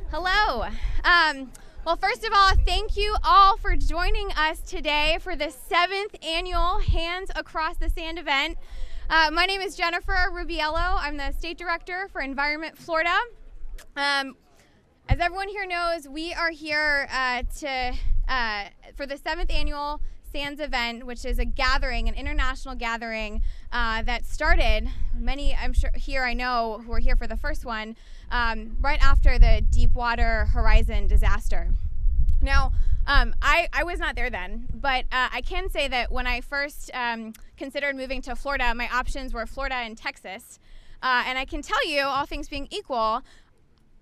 Hello. Well, first of all, thank you all for joining us today for the 7th annual Hands Across the Sand event. My name is Jennifer Rubiello. I'm the State Director for Environment Florida. As everyone here knows, we are here for the 7th annual SANS event, which is a gathering, an international gathering that started, many I'm sure here I know who are here for the first one, right after the Deepwater Horizon disaster. Now, I was not there then, but I can say that when I first considered moving to Florida, my options were Florida and Texas. And I can tell you, all things being equal,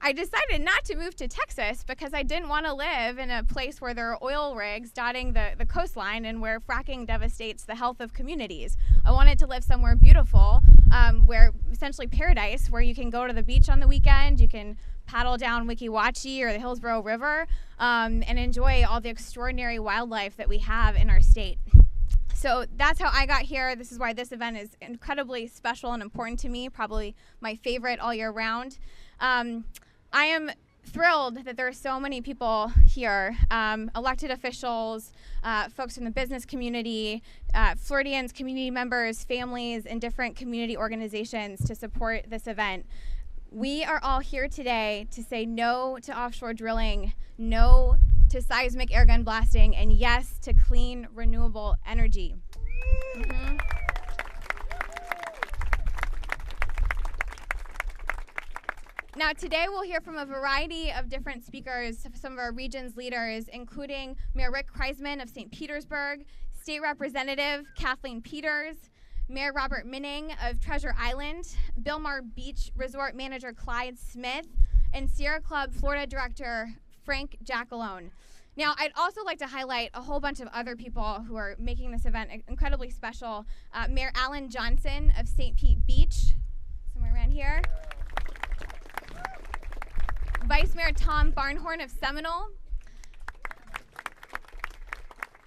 I decided not to move to Texas because I didn't want to live in a place where there are oil rigs dotting the coastline and where fracking devastates the health of communities. I wanted to live somewhere beautiful, where essentially paradise, where you can go to the beach on the weekend, you can paddle down Weeki Wachee or the Hillsborough River, and enjoy all the extraordinary wildlife that we have in our state. So that's how I got here. This is why this event is incredibly special and important to me, probably my favorite all year round. I am thrilled that there are so many people here, elected officials, folks from the business community, Floridians, community members, families, and different community organizations to support this event. We are all here today to say no to offshore drilling, no to seismic airgun blasting, and yes to clean, renewable energy. Now today we'll hear from a variety of different speakers, some of our region's leaders, including Mayor Rick Kreisman of St. Petersburg, State Representative Kathleen Peters, Mayor Robert Minning of Treasure Island, Bilmar Beach Resort Manager Clyde Smith, and Sierra Club Florida Director Frank Jackalone. Now, I'd also like to highlight a whole bunch of other people who are making this event incredibly special. Mayor Alan Johnson of St. Pete Beach, somewhere around here. Vice Mayor Tom Barnhorn of Seminole.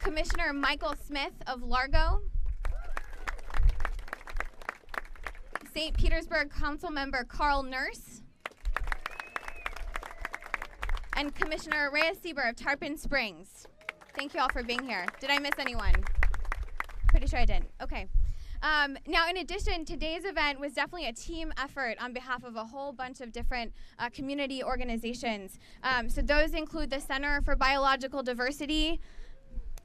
Commissioner Michael Smith of Largo. St. Petersburg Council Member Carl Nurse. And Commissioner Reyes Sieber of Tarpon Springs. Thank you all for being here. Did I miss anyone? Pretty sure I didn't. Okay. Now, in addition, today's event was definitely a team effort on behalf of a whole bunch of different community organizations. So those include the Center for Biological Diversity,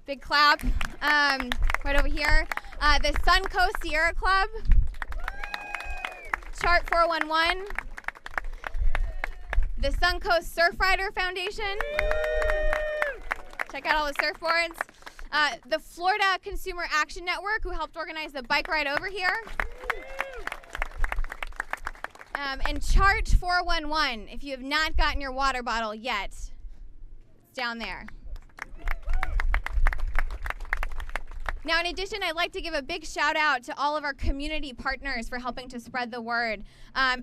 big clap, right over here, the Suncoast Sierra Club, Chart 411, the Suncoast Surfrider Foundation, check out all the surfboards, the Florida Consumer Action Network, who helped organize the bike ride over here. And Chart 411, if you have not gotten your water bottle yet, it's down there. Now, in addition, I'd like to give a big shout out to all of our community partners for helping to spread the word.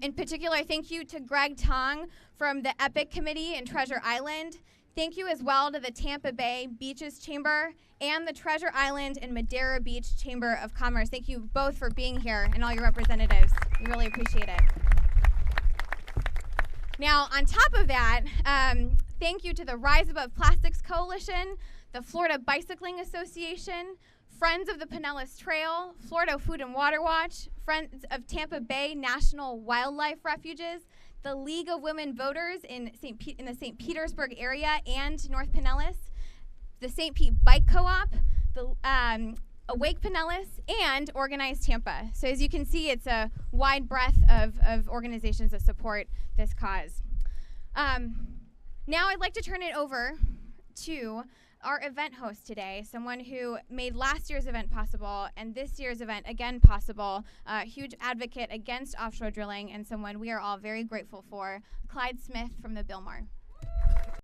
In particular, thank you to Greg Tong from the EPIC Committee in Treasure Island. Thank you as well to the TampaBay Beaches Chamber and the Treasure Island and Madeira Beach Chamber of Commerce. Thank you both for being here and all your representatives. We really appreciate it. Now, on top of that, thank you to the Rise Above Plastics Coalition, the Florida Bicycling Association, Friends of the Pinellas Trail, Florida Food and Water Watch, Friends of Tampa Bay National Wildlife Refuges, the League of Women Voters in the St. Petersburg area and North Pinellas, the St. Pete Bike Co-op, the Awake Pinellas, and Organized Tampa. So as you can see, it's a wide breadth of organizations that support this cause. Now I'd like to turn it over to our event host today, someone who made last year's event possible and this year's event again possible, a huge advocate against offshore drilling and someone we are all very grateful for, Clyde Smith from the Bilmar.